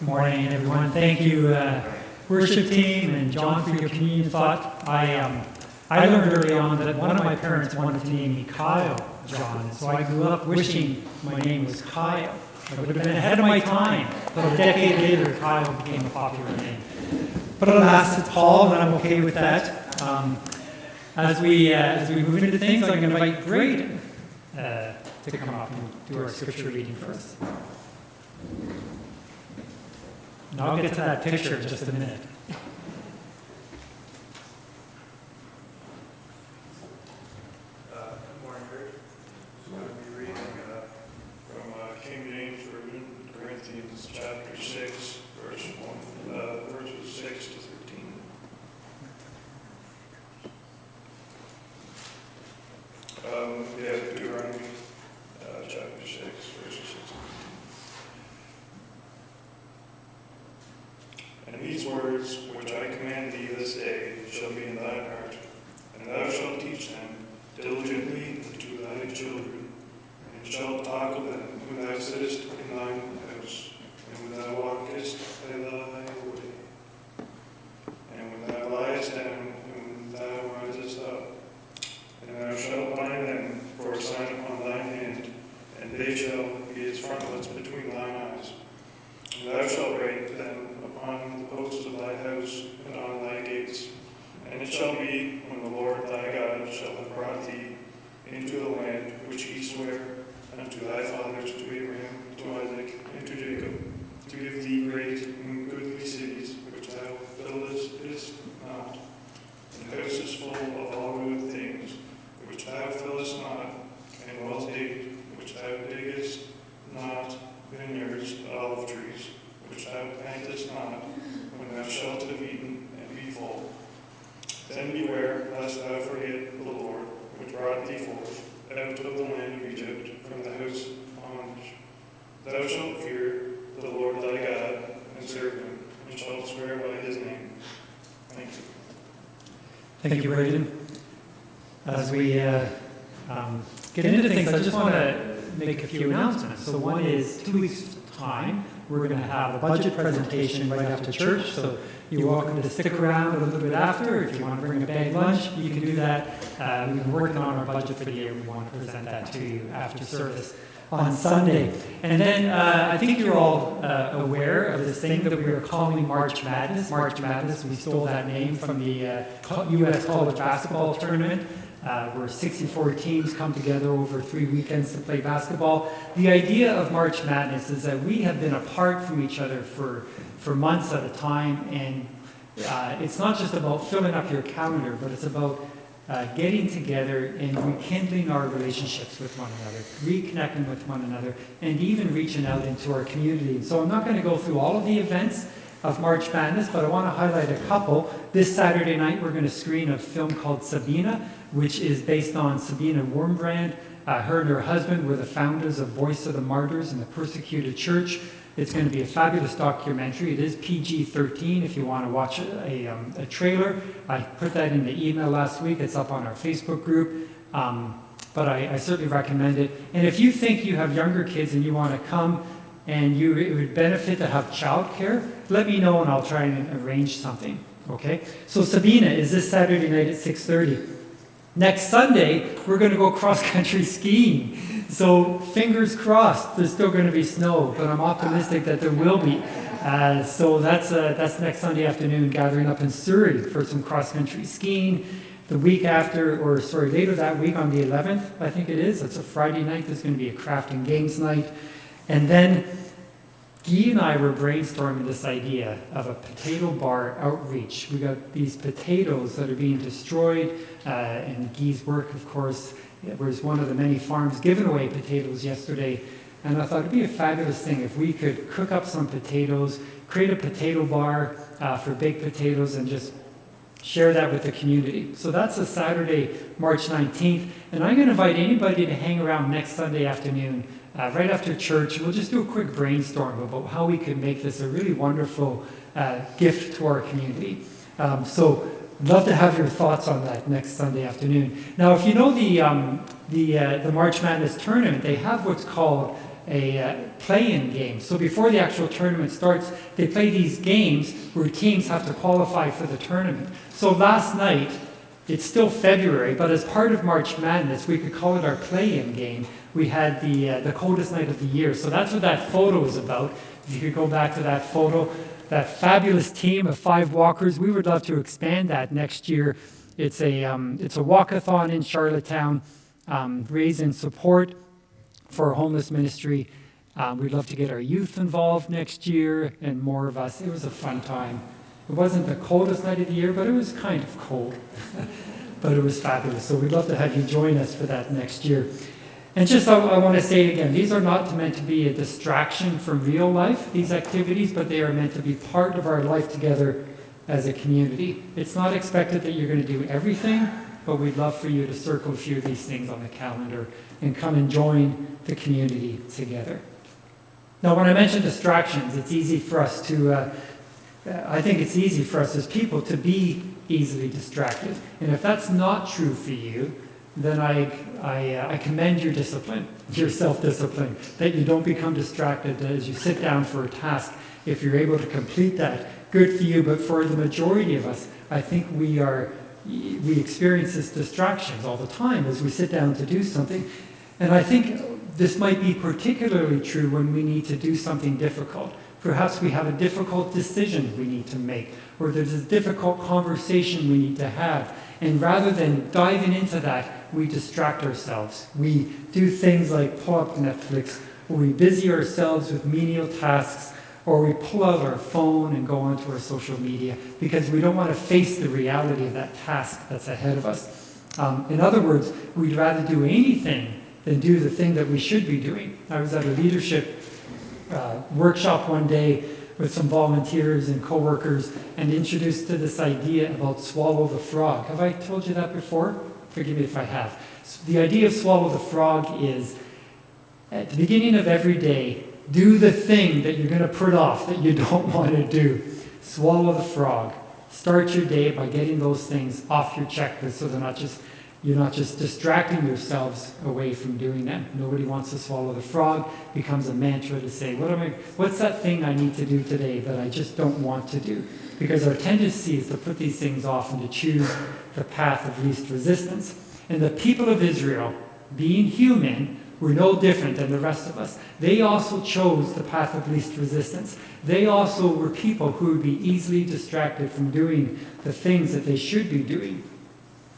Good morning, everyone. Thank you, worship team and John, for your communion thought. I learned early on that one of my parents wanted to name me Kyle John, so I grew up wishing my name was Kyle. I would have been ahead of my time, but a decade later, Kyle became a popular name. But alas, it's Paul, and I'm okay with that. As we move into things, I'm going to invite Braden to come up and do our scripture reading for us. And I'll get to that picture in just a minute. Good morning, Rick. I'm going to be reading from King James Version, Corinthians chapter 6, verses 6 to 13. Deuteronomy chapter 6, verses 6 to 13. And these words which I command thee this day shall be in thine heart, and thou shalt teach them diligently unto thy children, and shalt talk of them when thou sittest in thine house, and when thou walkest by thy way, and when thou liest down, and when thou risest up. And thou shalt bind them for a sign upon thine hand, and they shall be as frontlets between thine eyes. And thou shalt write them upon the posts of thy house and on thy gates. And it shall be, when the Lord thy God shall have brought thee into the land which he sware unto thy fathers, to Abraham, to Isaac, and to Jacob, to give thee great and goodly cities, which thou buildest not, and houses full of all good things, which thou fillest not, and wells digged, which thou diggest not, vineyards, olive trees, which thou plantest not, when thou shalt have eaten and be full. Then beware lest thou forget the Lord, which brought thee forth out of the land of Egypt from the house of bondage. Thou shalt fear the Lord thy God, and serve him, and shalt swear by his name. Thank you. Thank you, Braden. As we get into things, I just want to make a few announcements. So one is 2 weeks' time, we're going to have a budget presentation right after church. So you're welcome to stick around a little bit after. If you want to bring a bag lunch, you can do that. We've been working on our budget for the year. We want to present that to you after service on Sunday. And then I think you're all aware of this thing that we are calling March Madness. March Madness, we stole that name from the U.S. college basketball tournament, where 64 teams come together over 3 weekends to play basketball. The idea of March Madness is that we have been apart from each other for months at a time, and it's not just about filling up your calendar, but it's about getting together and rekindling our relationships with one another, reconnecting with one another, and even reaching out into our community. So I'm not going to go through all of the events of March Madness, but I want to highlight a couple. This Saturday night, we're going to screen a film called Sabina, which is based on Sabina Wurmbrand. Her and her husband were the founders of Voice of the Martyrs and the Persecuted Church. It's going to be a fabulous documentary. It is PG-13 if you want to watch a trailer. I put that in the email last week. It's up on our Facebook group. But I certainly recommend it. And if you think you have younger kids and you want to come and it would benefit to have childcare, let me know and I'll try and arrange something. Okay? So Sabina is this Saturday night at 6:30. Next Sunday, we're going to go cross-country skiing. So fingers crossed, there's still going to be snow, but I'm optimistic that there will be. So that's next Sunday afternoon, gathering up in Surrey for some cross-country skiing. The week after, later that week on the 11th, I think it is, it's a Friday night, there's going to be a craft and games night. And then Guy and I were brainstorming this idea of a potato bar outreach. We got these potatoes that are being destroyed, and Guy's work, of course, was one of the many farms giving away potatoes yesterday. And I thought it'd be a fabulous thing if we could cook up some potatoes, create a potato bar for baked potatoes, and just share that with the community. So that's a Saturday, March 19th. And I'm going to invite anybody to hang around next Sunday afternoon, right after church. We'll just do a quick brainstorm about how we could make this a really wonderful gift to our community. So love to have your thoughts on that next Sunday afternoon. Now, if you know the March Madness tournament, they have what's called a play-in game. So before the actual tournament starts, they play these games where teams have to qualify for the tournament. So last night, it's still February, but as part of March Madness, we could call it our play-in game. We had the coldest night of the year. So that's what that photo is about. If you could go back to that photo, that fabulous team of 5 walkers, we would love to expand that next year. It's a walkathon in Charlottetown, raising support for homeless ministry. We'd love to get our youth involved next year and more of us. It was a fun time. It wasn't the coldest night of the year, but it was kind of cold. But it was fabulous. So we'd love to have you join us for that next year. And just I want to say it again, these are not meant to be a distraction from real life, these activities, but they are meant to be part of our life together as a community. It's not expected that you're going to do everything, but we'd love for you to circle a few of these things on the calendar and come and join the community together. Now, when I mention distractions, it's easy for us to, I think it's easy for us as people to be easily distracted. And if that's not true for you, then I commend your discipline, your self-discipline, that you don't become distracted as you sit down for a task. If you're able to complete that, good for you. But for the majority of us, I think we experience these distractions all the time as we sit down to do something. And I think this might be particularly true when we need to do something difficult. Perhaps we have a difficult decision we need to make, or there's a difficult conversation we need to have. And rather than diving into that, we distract ourselves. We do things like pull up Netflix, or we busy ourselves with menial tasks, or we pull out our phone and go onto our social media because we don't want to face the reality of that task that's ahead of us. In other words, we'd rather do anything than do the thing that we should be doing. I was at a leadership workshop one day with some volunteers and co-workers and introduced to this idea about swallow the frog. Have I told you that before? Forgive me if I have. So the idea of swallow the frog is at the beginning of every day, do the thing that you're going to put off that you don't want to do. Swallow the frog. Start your day by getting those things off your checklist so you're not just distracting yourselves away from doing them. Nobody wants to swallow the frog. It becomes a mantra to say, what's that thing I need to do today that I just don't want to do? Because our tendency is to put these things off and to choose the path of least resistance. And the people of Israel, being human, were no different than the rest of us. They also chose the path of least resistance. They also were people who would be easily distracted from doing the things that they should be doing.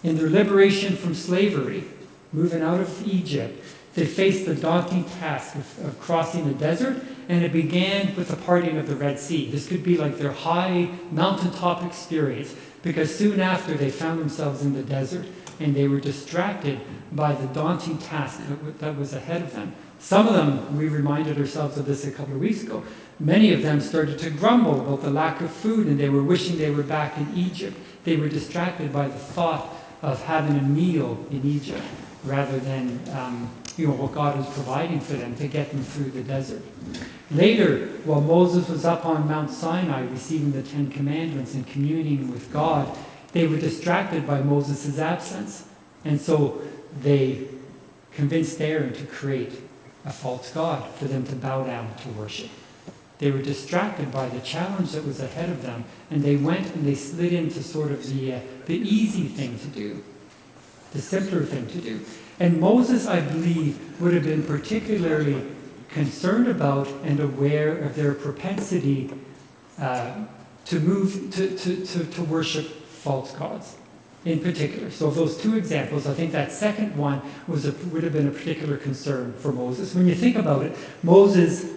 In their liberation from slavery, moving out of Egypt, they faced the daunting task of crossing the desert, and it began with the parting of the Red Sea. This could be like their high mountaintop experience, because soon after they found themselves in the desert, and they were distracted by the daunting task that was ahead of them. Some of them, we reminded ourselves of this a couple of weeks ago, many of them started to grumble about the lack of food, and they were wishing they were back in Egypt. They were distracted by the thought of having a meal in Egypt rather than what God was providing for them to get them through the desert. Later, while Moses was up on Mount Sinai receiving the 10 Commandments and communing with God, they were distracted by Moses' absence. And so they convinced Aaron to create a false god for them to bow down to worship. They were distracted by the challenge that was ahead of them, and they went and they slid into sort of the easy thing to do, the simpler thing to do. And Moses, I believe, would have been particularly concerned about and aware of their propensity to worship false gods in particular. So those two examples, I think that second one would have been a particular concern for Moses. When you think about it, Moses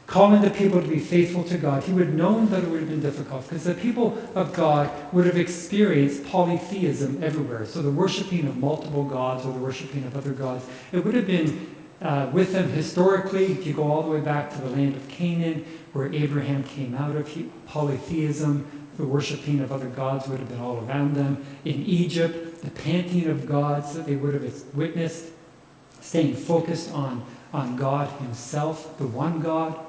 calling the people to be faithful to God, he would have known that it would have been difficult because the people of God would have experienced polytheism everywhere. So the worshiping of multiple gods or the worshiping of other gods, it would have been with them historically. If you go all the way back to the land of Canaan, where Abraham came out of, polytheism, the worshiping of other gods would have been all around them. In Egypt, the pantheon of gods that they would have witnessed, staying focused on God himself, the one God,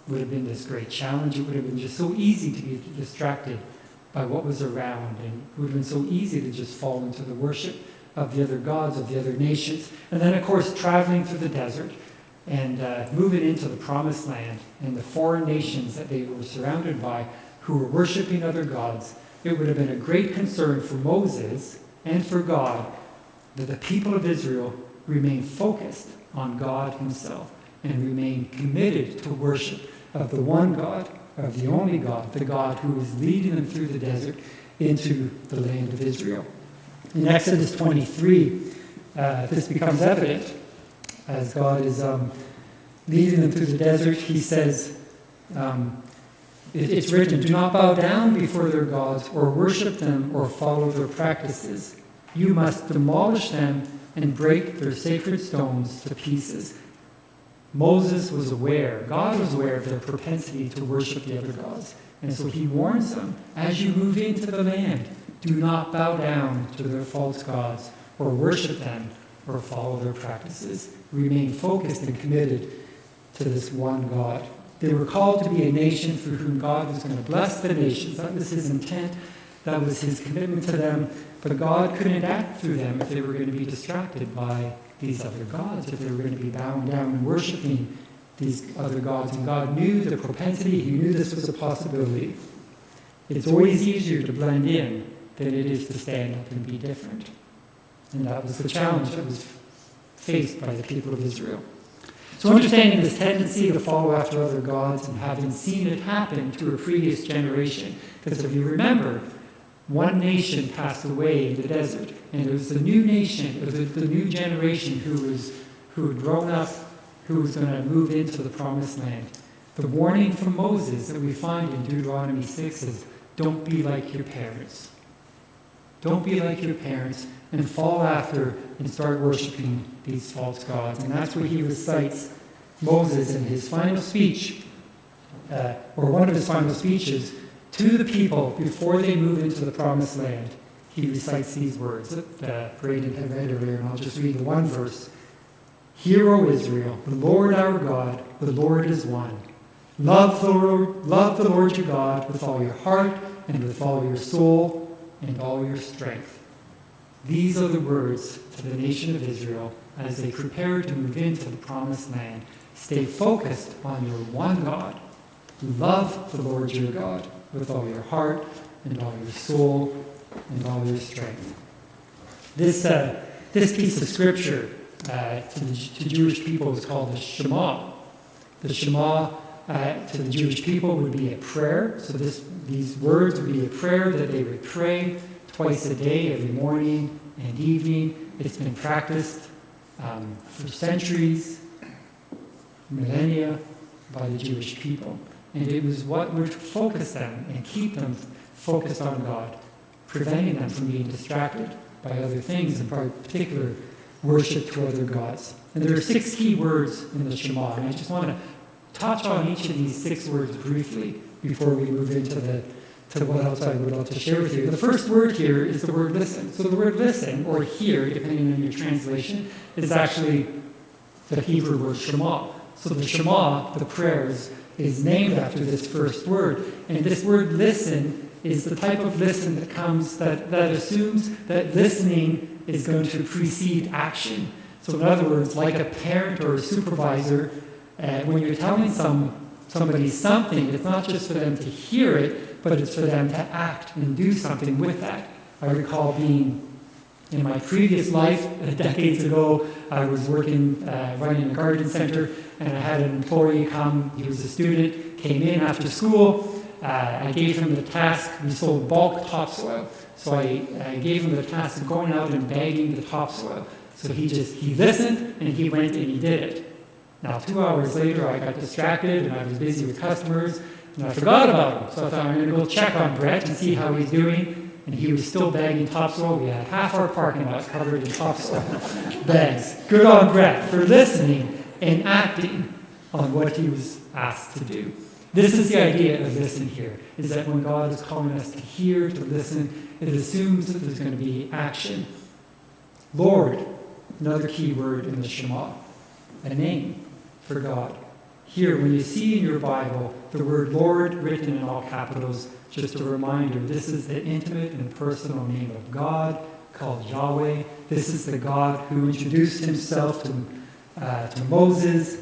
would have been this great challenge. It would have been just so easy to be distracted by what was around, and it would have been so easy to just fall into the worship of the other gods, of the other nations. And then, of course, traveling through the desert, and moving into the promised land and the foreign nations that they were surrounded by who were worshiping other gods, it would have been a great concern for Moses and for God that the people of Israel remain focused on God himself and remain committed to worship of the one God, of the only God, the God who is leading them through the desert into the land of Israel. In Exodus 23, this becomes evident as God is leading them through the desert. He says, it's written, "Do not bow down before their gods or worship them or follow their practices. You must demolish them and break their sacred stones to pieces." Moses was aware, God was aware of their propensity to worship the other gods. And so he warns them, as you move into the land, do not bow down to their false gods or worship them or follow their practices. Remain focused and committed to this one God. They were called to be a nation through whom God was going to bless the nations. That was his intent. That was his commitment to them. But God couldn't act through them if they were going to be distracted by these other gods, if they were going to be bowing down and worshiping these other gods. And God knew the propensity. He knew this was a possibility. It's always easier to blend in than it is to stand up and be different. And that was the challenge that was faced by the people of Israel. So understanding this tendency to follow after other gods and having seen it happen to a previous generation, because if you remember, one nation passed away in the desert, and it was the new nation, it was the new generation who had grown up, who was going to move into the promised land. The warning from Moses that we find in Deuteronomy 6 is, don't be like your parents. Don't be like your parents and fall after and start worshiping these false gods. And that's what he recites Moses in his final speech, or one of his final speeches, to the people before they move into the promised land. He recites these words that Braden had read earlier, and I'll just read the one verse. "Hear, O Israel, the Lord our God, the Lord is one. Love the Lord your God with all your heart and with all your soul and all your strength." These are the words to the nation of Israel as they prepare to move into the promised land. Stay focused on your one God. Love the Lord your God with all your heart and all your soul and all your strength. This piece of scripture to Jewish people is called the Shema. The Shema to the Jewish people would be a prayer. So these words would be a prayer that they would pray twice a day, every morning and evening. It's been practiced for centuries, millennia, by the Jewish people. And it was what would focus them and keep them focused on God, preventing them from being distracted by other things, in particular worship to other gods. And there are 6 key words in the Shema, and I just want to touch on each of these 6 words briefly before we move into to what else I would love to share with you. The first word here is the word listen. So the word listen, or hear, depending on your translation, is actually the Hebrew word Shema. So the Shema, the prayers, is named after this first word. And this word listen is the type of listen that comes, that assumes that listening is going to precede action. So in other words, like a parent or a supervisor, when you're telling somebody something, it's not just for them to hear it, but it's for them to act and do something with that. I recall being in my previous life, decades ago, I was working, running a garden center, and I had an employee come. He was a student, came in after school. I gave him the task. We sold bulk topsoil. So I gave him the task of going out and bagging the topsoil. So he listened, and he went and he did it. Now, 2 hours later, I got distracted, and I was busy with customers, and I forgot about him. So I thought, I'm going to go check on Brett and see how he's doing. And he was still bagging topsoil. We had half our parking lot covered in topsoil bags. Good on Brett for listening and acting on what he was asked to do. This is the idea of listen here, is that when God is calling us to hear, to listen, it assumes that there's going to be action. Lord, another key word in the Shema, a name for God. Here, when you see in your Bible the word Lord written in all capitals, just a reminder, this is the intimate and personal name of God, called Yahweh. This is the God who introduced himself to Moses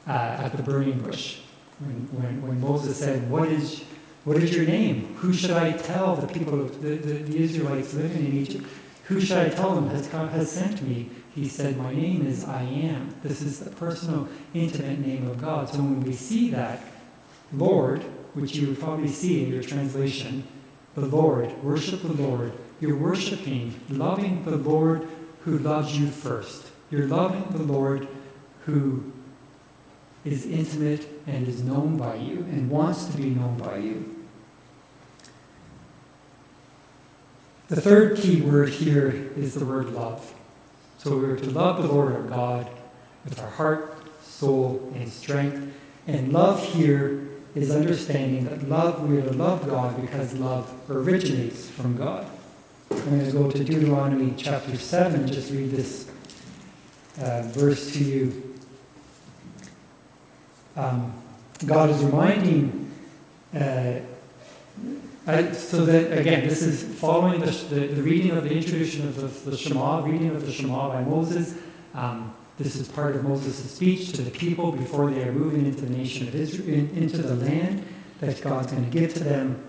at the burning bush. When Moses said, what is your name? Who should I tell the people of the Israelites living in Egypt? Who should I tell them has sent me? He said, my name is I Am. This is the personal, intimate name of God. So when we see that, Lord, which you would probably see in your translation, the Lord, worship the Lord. You're worshiping, loving the Lord who loves you first. You're loving the Lord who is intimate and is known by you and wants to be known by you. The third key word here is the word love. So we're to love the Lord our God with our heart, soul, and strength. And love here is understanding that we are to love God because love originates from God. I'm going to go to Deuteronomy chapter 7 and just read this verse to you. God is reminding, so that, again, this is following the reading of the introduction of the Shema, reading of the Shema by Moses. This is part of Moses' speech to the people before they are moving into the nation of Israel, into the land that God's going to give to them.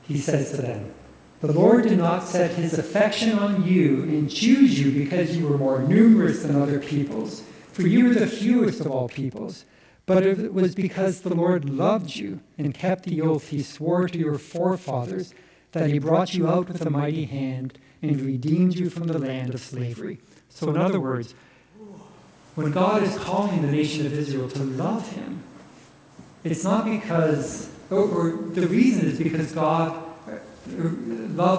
He says to them, the Lord did not set his affection on you and choose you because you were more numerous than other peoples, for you were the fewest of all peoples. But it was because the Lord loved you and kept the oath he swore to your forefathers, that he brought you out with a mighty hand and redeemed you from the land of slavery. So in other words, when God is calling the nation of Israel to love him, it's not because, or the reason is because love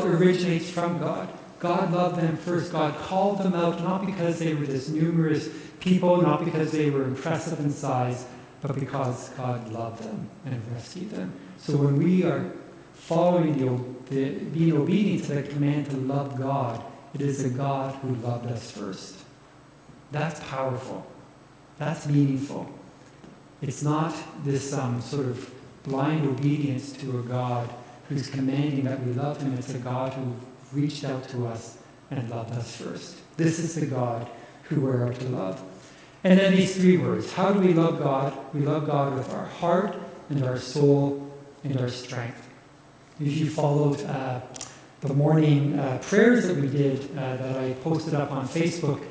originates from God. God loved them first. God called them out not because they were this numerous people, not because they were impressive in size, but because God loved them and rescued them. So when we are following being obedient to the command to love God, it is a God who loved us first. That's powerful. That's meaningful. It's not this sort of blind obedience to a God who's commanding that we love him. It's a God who reached out to us and loved us first. This is the God who we are to love. And then these three words. How do we love God? We love God with our heart and our soul and our strength. If you followed the morning prayers that we did that I posted up on Facebook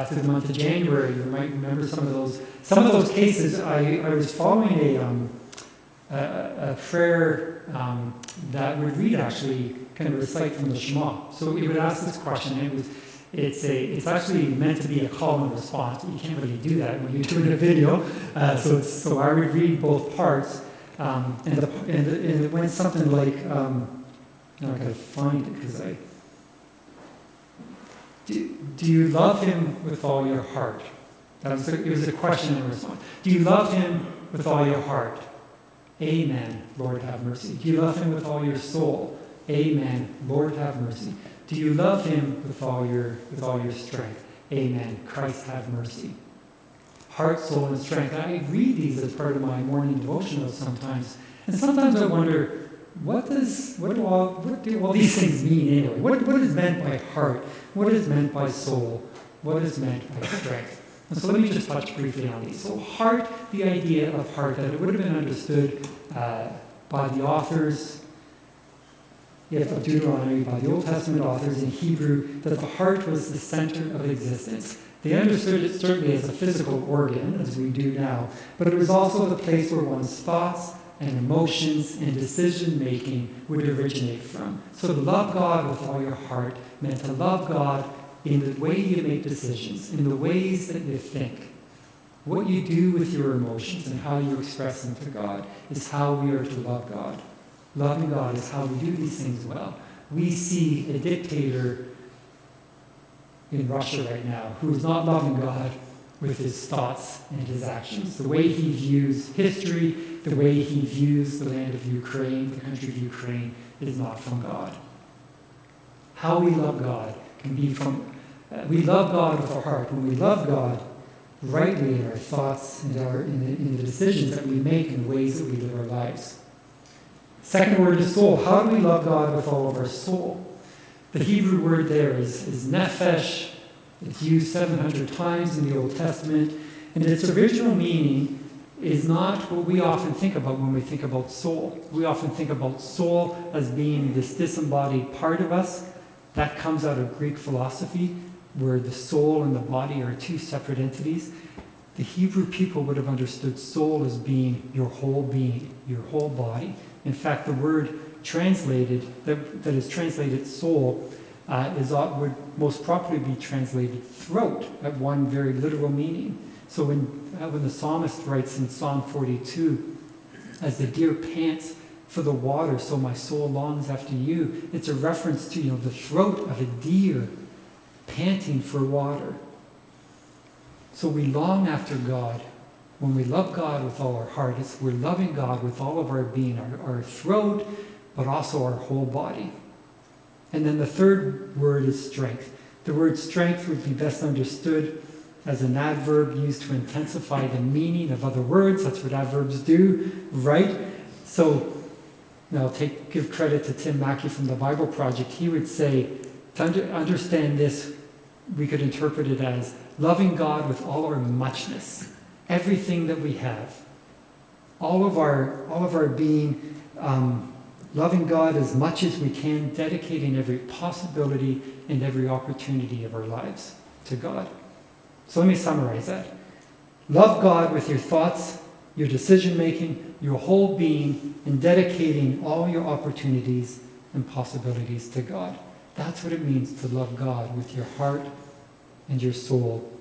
through the month of January, you might remember some of those. Some of those cases, I was following a prayer that would read, actually, kind of recite from the Shema. So we would ask this question. It's actually meant to be a call and response. You can't really do that when you do it in a video. So I would read both parts, and it went something like, now I gotta find it because do you love him with all your heart? It was a question and response. Do you love him with all your heart? Amen, Lord have mercy. Do you love him with all your soul? Amen, Lord have mercy. Do you love him with all your strength? Amen, Christ have mercy. Heart, soul, and strength. I read these as part of my morning devotionals sometimes, and sometimes I wonder, what do all these things mean anyway? What is meant by heart? What is meant by soul? What is meant by strength? And so let me just touch briefly on these. So heart, the idea of heart, that it would have been understood by the authors of Deuteronomy, by the Old Testament authors in Hebrew, that the heart was the center of existence. They understood it certainly as a physical organ, as we do now, but it was also the place where one's thoughts and emotions and decision-making would originate from. So to love God with all your heart meant to love God in the way you make decisions, in the ways that you think. What you do with your emotions and how you express them to God is how we are to love God. Loving God is how we do these things well. We see a dictator in Russia right now who is not loving God with his thoughts and his actions. The way he views history, the way he views the land of Ukraine, the country of Ukraine, is not from God. How we love God can be from... we love God with our heart. When we love God rightly in our thoughts and in the decisions that we make and the ways that we live our lives. Second word is soul. How do we love God with all of our soul? The Hebrew word there is nephesh. It's used 700 times in the Old Testament. And its original meaning is not what we often think about when we think about soul. We often think about soul as being this disembodied part of us. That comes out of Greek philosophy, where the soul and the body are two separate entities. The Hebrew people would have understood soul as being, your whole body. In fact, the word translated, that is translated soul, would most properly be translated throat, at one very literal meaning. So when the psalmist writes in Psalm 42, as the deer pants for the water, so my soul longs after you, it's a reference to the throat of a deer panting for water. So we long after God. When we love God with all our heart, we're loving God with all of our being, our throat, but also our whole body. And then the third word is strength. The word strength would be best understood as an adverb used to intensify the meaning of other words. That's what adverbs do, right? So now give credit to Tim Mackey from the Bible Project. He would say, to understand this, we could interpret it as loving God with all our muchness, everything that we have, all of our being, loving God as much as we can, dedicating every possibility and every opportunity of our lives to God. So let me summarize that. Love God with your thoughts, your decision-making, your whole being, and dedicating all your opportunities and possibilities to God. That's what it means to love God with your heart and your soul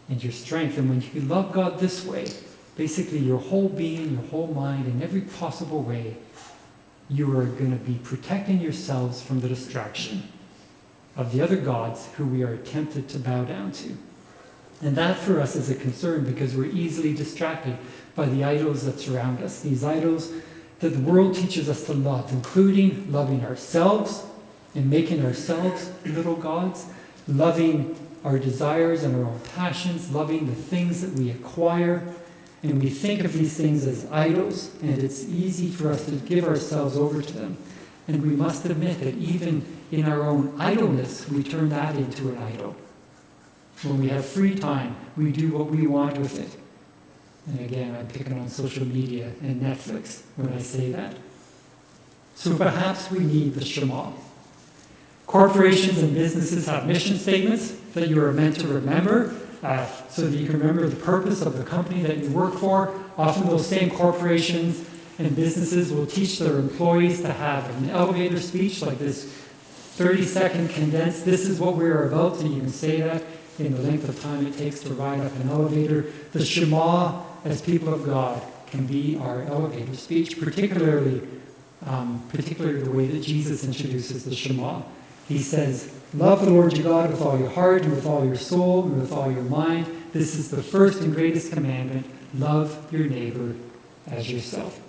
and your strength. And when you love God this way, basically your whole being, your whole mind, in every possible way, you are going to be protecting yourselves from the distraction of the other gods who we are tempted to bow down to. And that for us is a concern because we're easily distracted by the idols that surround us, these idols that the world teaches us to love, including loving ourselves and making ourselves little gods, loving our desires and our own passions, loving the things that we acquire. And we think of these things as idols, and it's easy for us to give ourselves over to them. And we must admit that even in our own idleness, we turn that into an idol. When we have free time, we do what we want with it. And again, I'm picking on social media and Netflix when I say that. So perhaps we need the Shema. Corporations and businesses have mission statements that you are meant to remember, so that you can remember the purpose of the company that you work for. Often those same corporations and businesses will teach their employees to have an elevator speech like this 30-second condensed, this is what we're about, so you can say that in the length of time it takes to ride up an elevator. The Shema, as people of God, can be our elevator speech, particularly the way that Jesus introduces the Shema. He says, love the Lord your God with all your heart and with all your soul and with all your mind. This is the first and greatest commandment. Love your neighbor as yourself.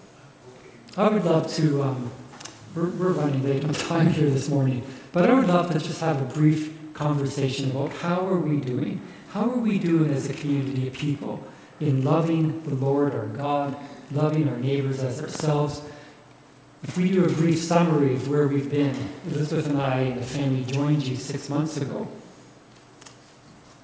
I would love to, we're running late on time here this morning, but I would love to just have a brief conversation about how are we doing? How are we doing as a community of people in loving the Lord our God, loving our neighbors as ourselves? If we do a brief summary of where we've been, Elizabeth and I and the family joined you 6 months ago.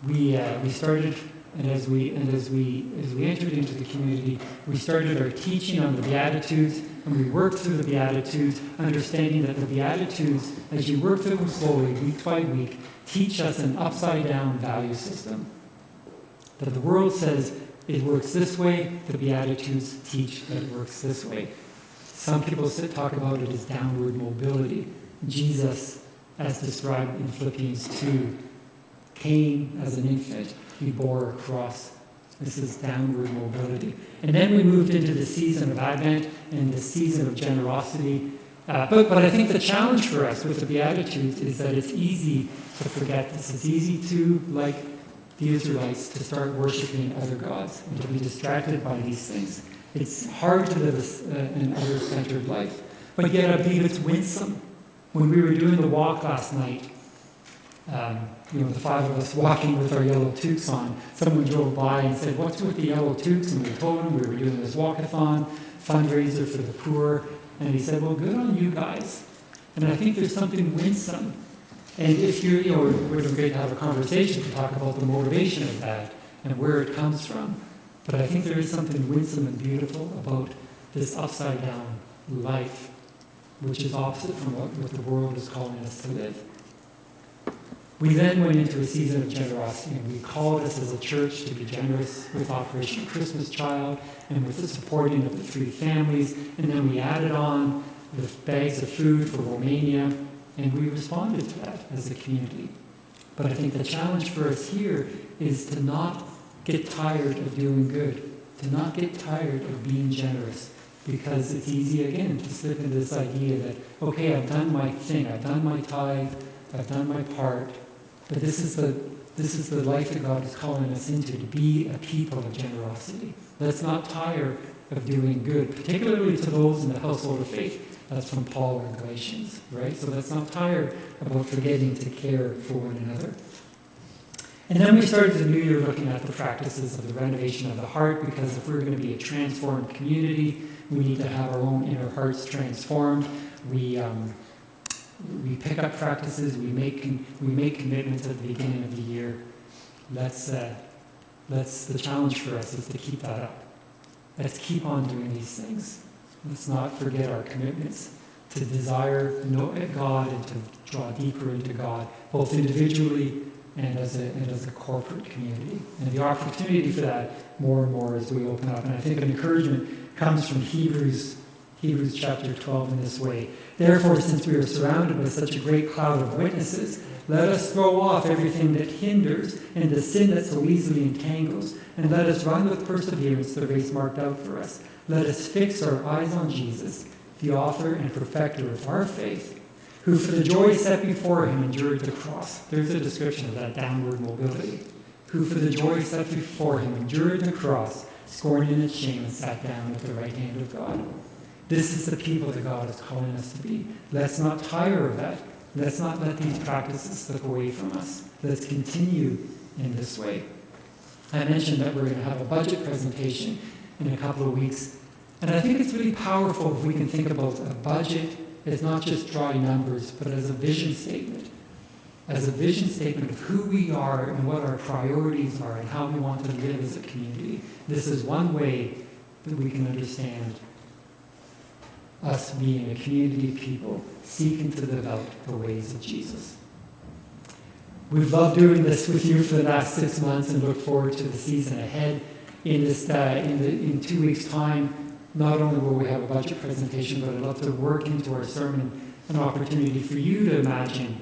We started, and as we entered into the community, we started our teaching on the Beatitudes, and we worked through the Beatitudes, understanding that the Beatitudes, as you work through them slowly, week by week, teach us an upside-down value system. That the world says it works this way, the Beatitudes teach that it works this way. Some people talk about it as downward mobility. Jesus, as described in Philippians 2, came as an infant. He bore a cross. This is downward mobility. And then we moved into the season of Advent and the season of generosity. But I think the challenge for us with the Beatitudes is that it's easy to forget this. It's easy to, like the Israelites, to start worshiping other gods and to be distracted by these things. It's hard to live an other-centered life. But yet I believe it's winsome. When we were doing the walk last night, the 5 of us walking with our yellow toques on, someone drove by and said, what's with the yellow toques? And we told him we were doing this walkathon, fundraiser for the poor. And he said, well, good on you guys. And I think there's something winsome. And if you're, it would be great to have a conversation to talk about the motivation of that and where it comes from. But I think there is something winsome and beautiful about this upside-down life, which is opposite from what the world is calling us to live. We then went into a season of generosity, and we called us as a church to be generous with Operation Christmas Child and with the supporting of the 3 families, and then we added on the bags of food for Romania, and we responded to that as a community. But I think the challenge for us here is to not get tired of doing good, to not get tired of being generous, because it's easy again to slip into this idea that, okay, I've done my thing, I've done my tithe, I've done my part, but this is the life that God is calling us into, to be a people of generosity. Let's not tire of doing good, particularly to those in the household of faith. That's from Paul in Galatians, right? So let's not tire about forgetting to care for one another. And then we started the new year looking at the practices of the renovation of the heart, because if we're going to be a transformed community, we need to have our own inner hearts transformed. We pick up practices, we make commitments at the beginning of the year. The challenge for us is to keep that up. Let's keep on doing these things. Let's not forget our commitments to desire God and to draw deeper into God, both individually and as a corporate community. And the opportunity for that more and more as we open up. And I think an encouragement comes from Hebrews chapter 12 in this way. Therefore, since we are surrounded by such a great cloud of witnesses, let us throw off everything that hinders and the sin that so easily entangles, and let us run with perseverance the race marked out for us. Let us fix our eyes on Jesus, the author and perfecter of our faith, who for the joy set before him endured the cross. There's a description of that downward mobility. Who for the joy set before him endured the cross, scorning its shame, and sat down at the right hand of God. This is the people that God is calling us to be. Let's not tire of that. Let's not let these practices slip away from us. Let's continue in this way. I mentioned that we're going to have a budget presentation in a couple of weeks. And I think it's really powerful if we can think about a budget as not just dry numbers, but as a vision statement. As a vision statement of who we are and what our priorities are and how we want to live as a community. This is one way that we can understand us being a community of people seeking to live out the ways of Jesus. We've loved doing this with you for the last 6 months and look forward to the season ahead. In 2 weeks' time, not only will we have a budget presentation, but I'd love to work into our sermon an opportunity for you to imagine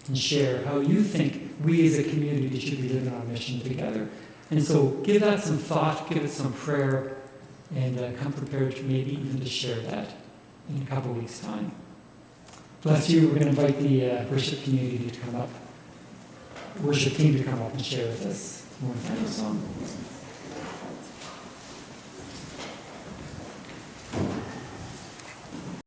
and share how you think we as a community should be living our mission together. And so give that some thought, give it some prayer, and come prepared to maybe even to share that in a couple of weeks' time. Bless you. We're going to invite the worship community to come up, worship team to come up and share with us one final song.